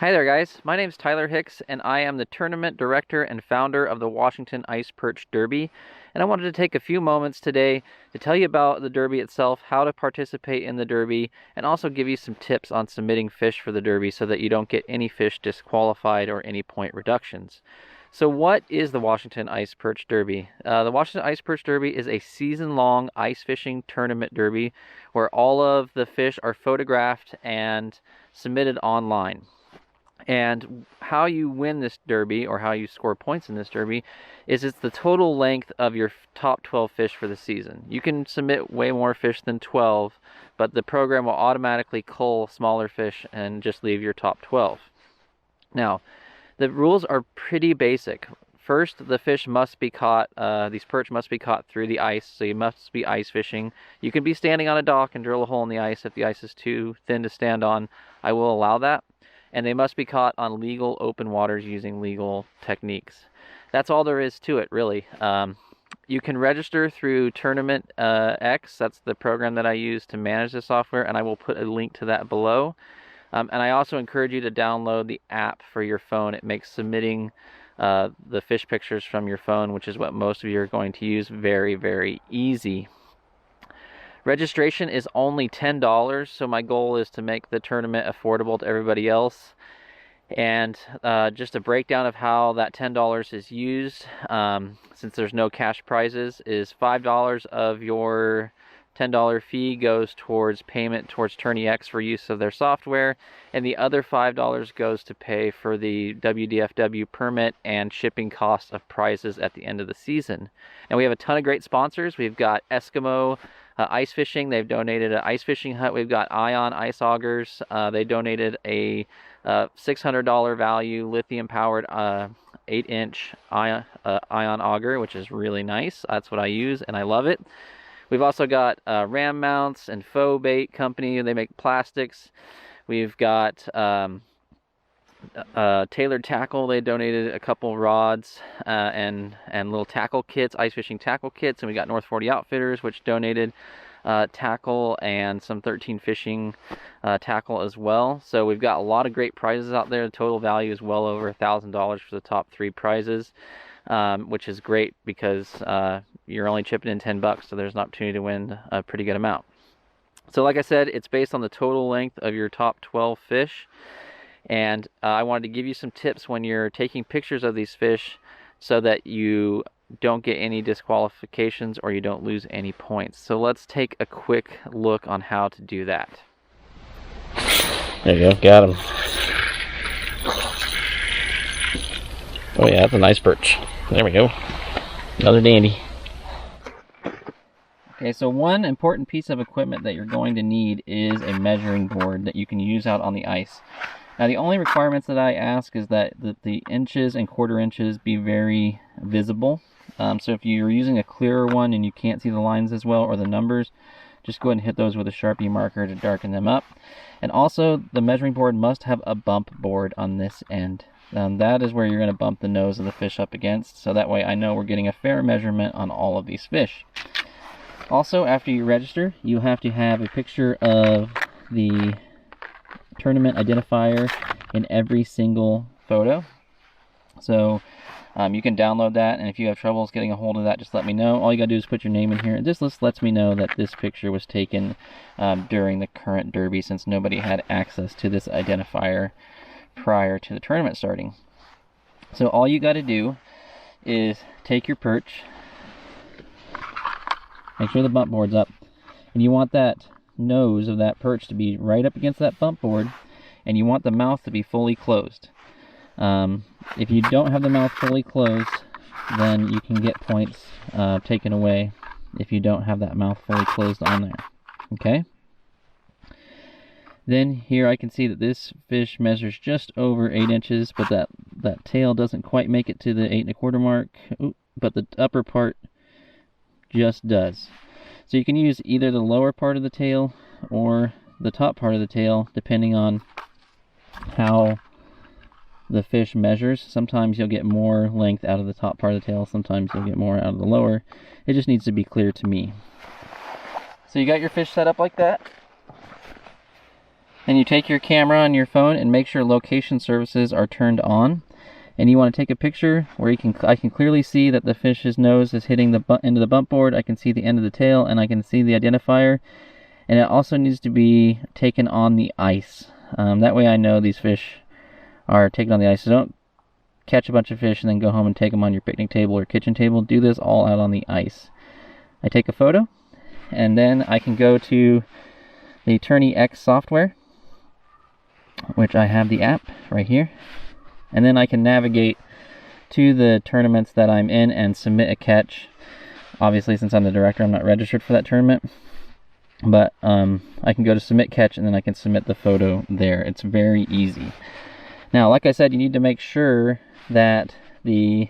Hi there guys, my name is Tyler Hicks and I am the tournament director and founder of the Washington Ice Perch Derby, and I wanted to take a few moments today to tell you about the Derby itself, how to participate in the Derby, and also give you some tips on submitting fish for the Derby so that you don't get any fish disqualified or any point reductions. So what is the Washington Ice Perch Derby? The Washington Ice Perch Derby is a season-long ice fishing tournament derby where all of the fish are photographed and submitted online. And how you win this derby, or how you score points in this derby, is it's the total length of your top 12 fish for the season. You can submit way more fish than 12, but the program will automatically cull smaller fish and just leave your top 12. Now, the rules are pretty basic. First, the fish must be caught, these perch must be caught through the ice, so you must be ice fishing. You can be standing on a dock and drill a hole in the ice if the ice is too thin to stand on. I will allow that. And they must be caught on legal open waters using legal techniques. That's all there is to it, really. You can register through Tournament X. That's the program that I use to manage the software, and I will put a link to that below. And I also encourage you to download the app for your phone. It makes submitting the fish pictures from your phone, which is what most of you are going to use, very, very easy. Registration is only $10, so my goal is to make the tournament affordable to everybody else. And just a breakdown of how that $10 is used, since there's no cash prizes, is $5 of your $10 fee goes towards payment towards Tourney X for use of their software, and the other $5 goes to pay for the WDFW permit and shipping costs of prizes at the end of the season. And we have a ton of great sponsors. We've got Eskimo Ice Fishing. They've donated an ice fishing hut. We've got Ion Ice Augers. They donated a $600 value lithium powered 8-inch ion auger, which is really nice. That's what I use and I love it. We've also got Ram Mounts and Faux Bait Company. They make plastics. We've got Tailored Tackle. They donated a couple rods and little tackle kits, ice fishing tackle kits. And we got North 40 Outfitters, which donated tackle and some 13 fishing tackle as well. So we've got a lot of great prizes out there. The total value is well over $1,000 for the top 3 prizes, which is great because you're only chipping in $10, so there's an opportunity to win a pretty good amount. So like I said, it's based on the total length of your top 12 fish. And I wanted to give you some tips when you're taking pictures of these fish so that you don't get any disqualifications or you don't lose any points. So let's take a quick look on how to do that. There you go, got him. Oh yeah, that's a nice perch. There we go. Another dandy. Okay, so one important piece of equipment that you're going to need is a measuring board that you can use out on the ice. Now the only requirements that I ask is that the inches and quarter inches be very visible. So if you're using a clearer one and you can't see the lines as well or the numbers, just go ahead and hit those with a Sharpie marker to darken them up. And also the measuring board must have a bump board on this end. That is where you're going to bump the nose of the fish up against, so that way I know we're getting a fair measurement on all of these fish. Also, after you register, you have to have a picture of the tournament identifier in every single photo. So you can download that, and if you have troubles getting a hold of that, just let me know. All you gotta do is put your name in here. This list lets me know that this picture was taken during the current derby, since nobody had access to this identifier prior to the tournament starting. So all you gotta do is take your perch, make sure the bump board's up, and you want that nose of that perch to be right up against that bump board, and you want the mouth to be fully closed. If you don't have the mouth fully closed, then you can get points taken away if you don't have that mouth fully closed on there. Okay? Then here I can see that this fish measures just over 8 inches, but that tail doesn't quite make it to the 8 1/4 mark. Ooh, but the upper part just does. So you can use either the lower part of the tail or the top part of the tail, depending on how the fish measures. Sometimes you'll get more length out of the top part of the tail, sometimes you'll get more out of the lower. It just needs to be clear to me. So you got your fish set up like that. Then you take your camera on your phone and make sure location services are turned on. And you want to take a picture where I can clearly see that the fish's nose is hitting the end of the bump board. I can see the end of the tail, and I can see the identifier. And it also needs to be taken on the ice. That way I know these fish are taken on the ice. So don't catch a bunch of fish and then go home and take them on your picnic table or kitchen table. Do this all out on the ice. I take a photo, and then I can go to the Tourney X software, which I have the app right here. And then I can navigate to the tournaments that I'm in and submit a catch. Obviously, since I'm the director, I'm not registered for that tournament. But I can go to submit catch, and then I can submit the photo there. It's very easy. Now, like I said, you need to make sure that the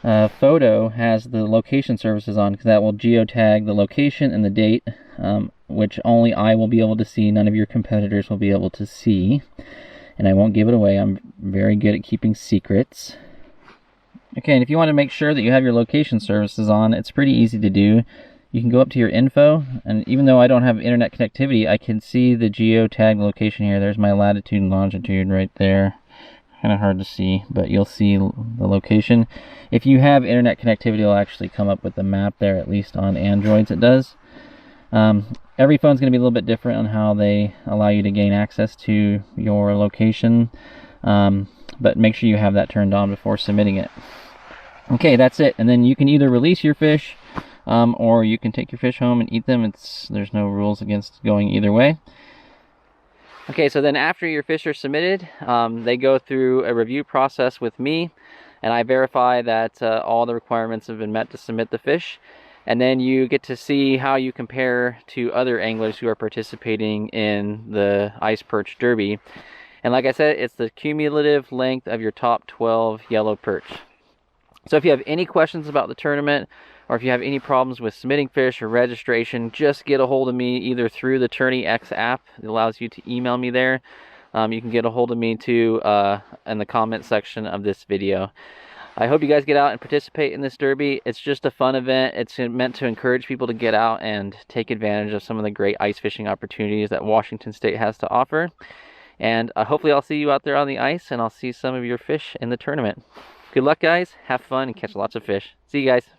photo has the location services on, because that will geotag the location and the date, which only I will be able to see. None of your competitors will be able to see. And I won't give it away. I'm very good at keeping secrets. Okay, and if you want to make sure that you have your location services on, it's pretty easy to do. You can go up to your info, and even though I don't have internet connectivity, I can see the geotag location here. There's my latitude and longitude right there. Kind of hard to see, but you'll see the location. If you have internet connectivity, it'll actually come up with the map there, at least on Androids it does. Every phone's going to be a little bit different on how they allow you to gain access to your location, but make sure you have that turned on before submitting it. Okay, that's it. And then you can either release your fish, or you can take your fish home and eat them. There's no rules against going either way. Okay, so then after your fish are submitted, they go through a review process with me, and I verify that all the requirements have been met to submit the fish. And then you get to see how you compare to other anglers who are participating in the Ice Perch Derby. And like I said, it's the cumulative length of your top 12 yellow perch. So if you have any questions about the tournament, or if you have any problems with submitting fish or registration, just get a hold of me either through the Tourney X app. It allows you to email me there. You can get a hold of me too in the comment section of this video. I hope you guys get out and participate in this derby. It's just a fun event. It's meant to encourage people to get out and take advantage of some of the great ice fishing opportunities that Washington State has to offer. And hopefully I'll see you out there on the ice, and I'll see some of your fish in the tournament. Good luck, guys. Have fun and catch lots of fish. See you guys.